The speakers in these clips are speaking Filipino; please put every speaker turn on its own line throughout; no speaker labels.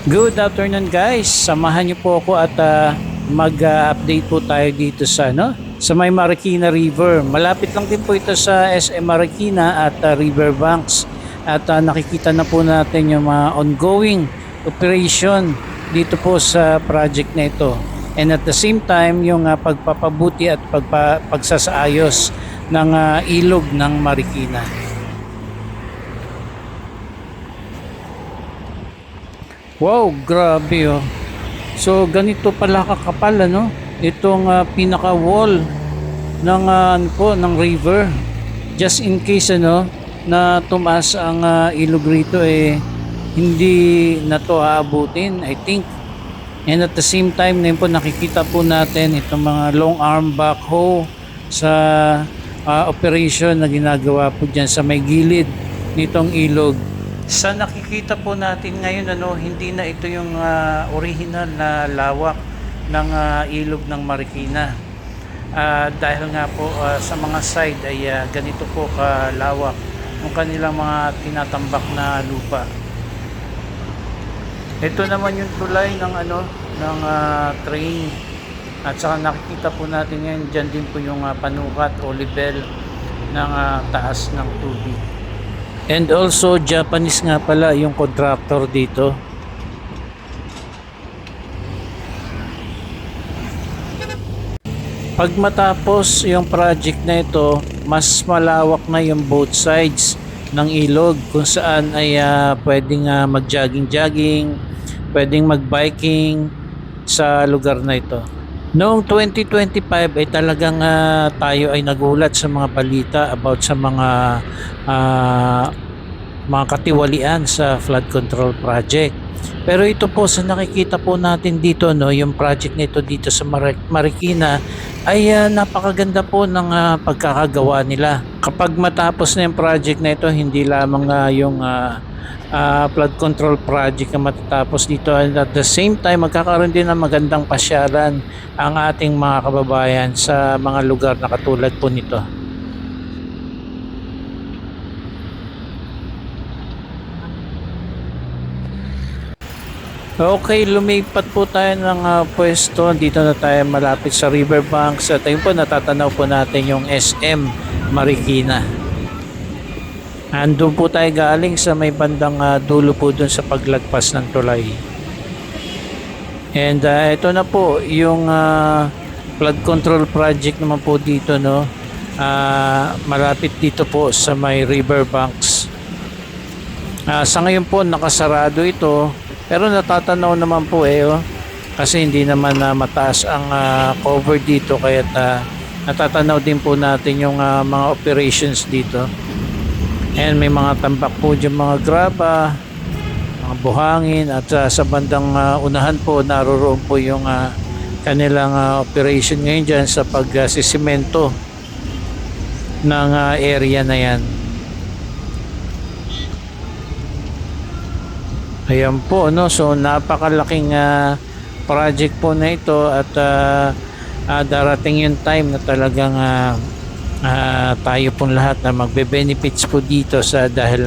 Good afternoon guys. Samahan niyo po ako at mag-update po tayo dito sa sa may Marikina River. Malapit lang din po ito sa SM Marikina at Riverbanks. At nakikita na po natin yung mga ongoing operation dito po sa project na ito. And at the same time yung pagpapabuti at pagsasaayos ng ilog ng Marikina. Wow, grabe oh. So ganito pala kakapal itong pinaka-wall ng ng river. Just in case na tumaas ang ilog rito hindi na to aabutin, I think. And at the same time po nakikita po natin itong mga long arm backhoe sa operation na ginagawa po diyan sa may gilid nitong ilog. Sa nakikita po natin ngayon hindi na ito yung original na lawak ng ilog ng Marikina. Dahil nga po sa mga side ay ganito po kalawak ng kanilang mga tinatambak na lupa. Ito naman yung tulay ng train. At saka nakikita po natin ngayon diyan din po yung panukat o level ng taas ng tubig. And also Japanese nga pala yung contractor dito. Pag matapos yung project na ito, mas malawak na yung both sides ng ilog kung saan ay pwedeng mag-jogging, pwedeng mag-biking sa lugar na ito. Noong 2025 ay talagang tayo ay nagulat sa mga balita about sa mga katiwalian sa flood control project. Pero ito po sa nakikita po natin dito yung project nito dito sa Marikina ay napakaganda po ng pagkakagawa nila. Kapag matapos na yung project na ito, hindi lamang yung flood control project na matatapos dito, and at the same time magkakaroon din ng magandang pasyalan ang ating mga kababayan sa mga lugar na katulad po nito. Okay, lumipat po tayo ng pwesto. Dito na tayo malapit sa Riverbanks at ayun po natatanaw po natin yung SM Marikina. Andun po tayo galing sa may bandang dulo po dun sa paglagpas ng tulay. And ito na po yung flood control project naman po dito malapit dito po sa may Riverbanks. Sa ngayon po nakasarado ito, pero natatanaw naman po kasi hindi naman mataas ang cover dito, kaya natatanaw din po natin yung mga operations dito. And may mga tambak po dyan, mga graba, mga buhangin, at sa bandang unahan po naroroon po yung kanilang operation ngayon dyan sa pagsisimento ng area na yan. Ayan po so napakalaking project po na ito at darating yung time na talagang tayo pong lahat na magbe-benefits po dito dahil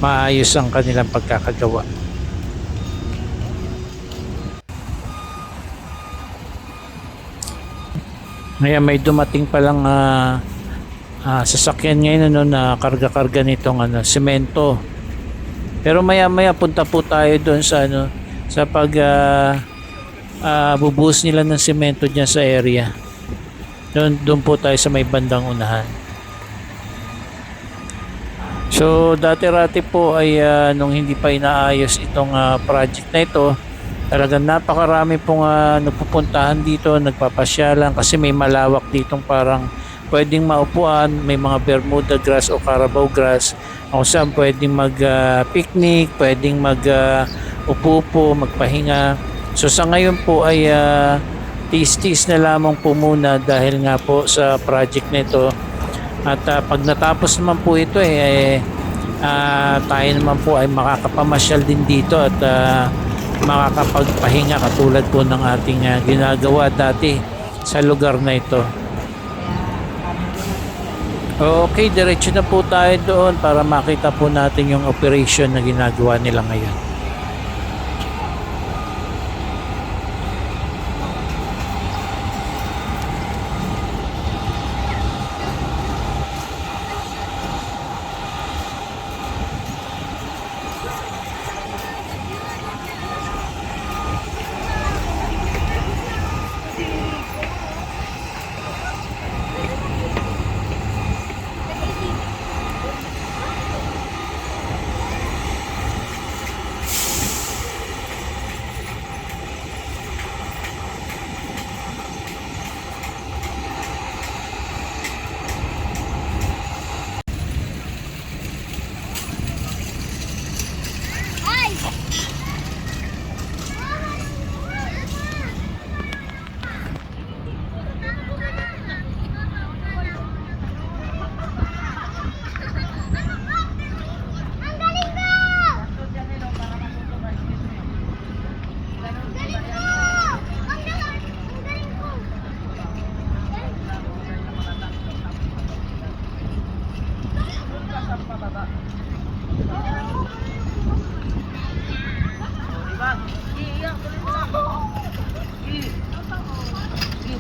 maayos ang kanilang pagkakagawa. Ngayon may dumating palang sasakyan ngayon na karga-karga nitong semento. Pero maya-maya punta po tayo doon sa sa pag bubuhos nila ng semento diyan sa area. Doon po tayo sa may bandang unahan. So dati-rati po ay nung hindi pa inaayos itong project na ito, talagang napakarami pong nagpupuntahan dito, nagpapasyalan kasi may malawak ditong parang pwedeng maupuan, may mga Bermuda grass o Carabao grass kung saan pwedeng mag-picnic, pwedeng mag-upo-upo, magpahinga. So sa ngayon po ay tis-tis na lamang po muna dahil nga po sa project nito. At pag natapos naman po ito tayo naman po ay makakapamasyal din dito at makakapagpahinga katulad po ng ating ginagawa dati sa lugar na ito. Okay, diretso na po tayo doon para makita po natin yung operation na ginagawa nila ngayon.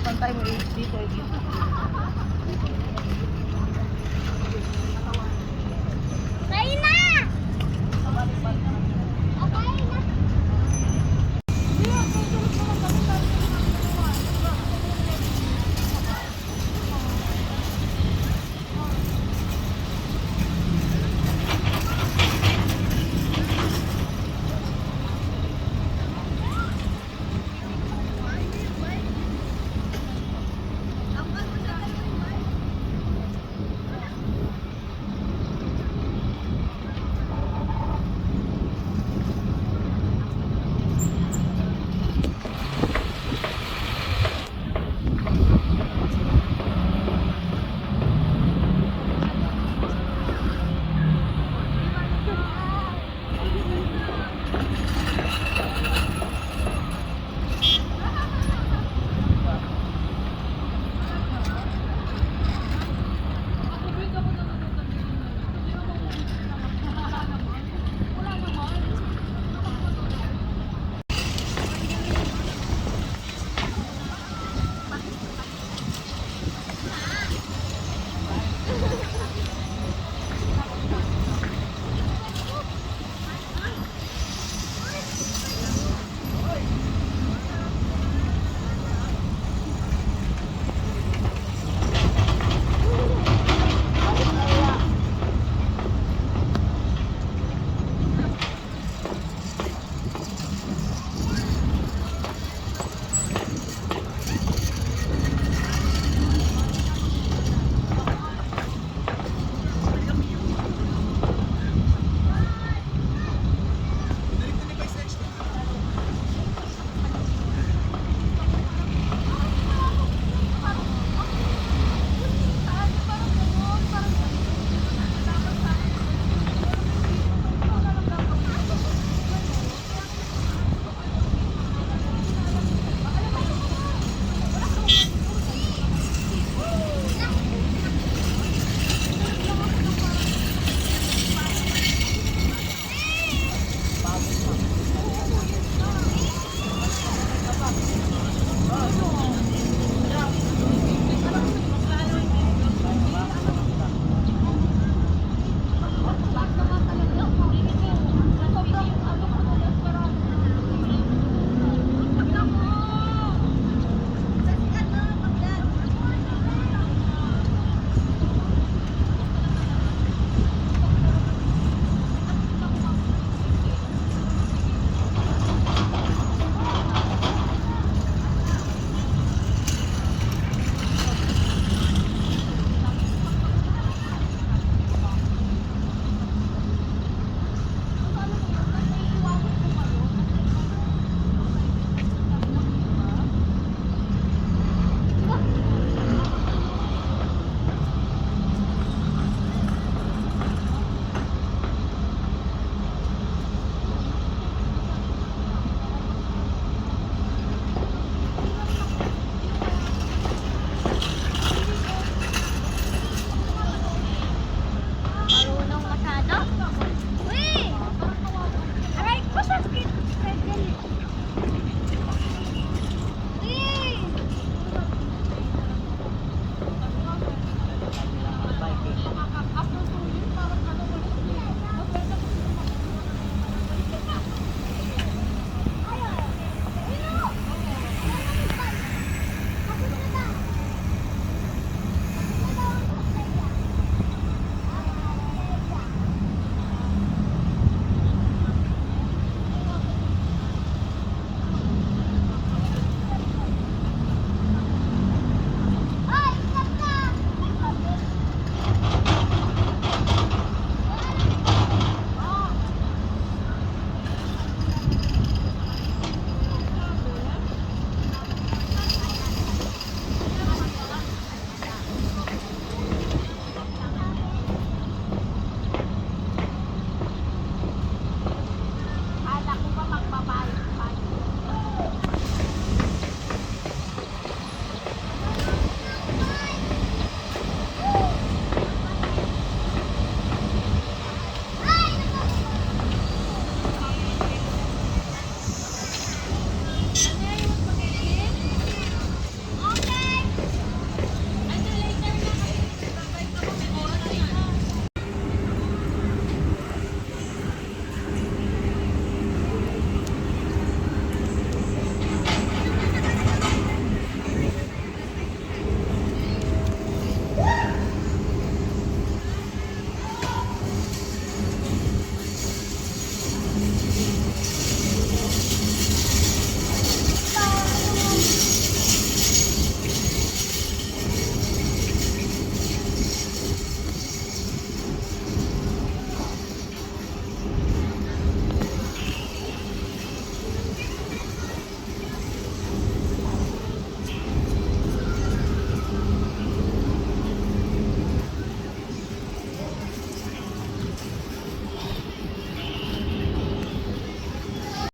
Pantay mo dito.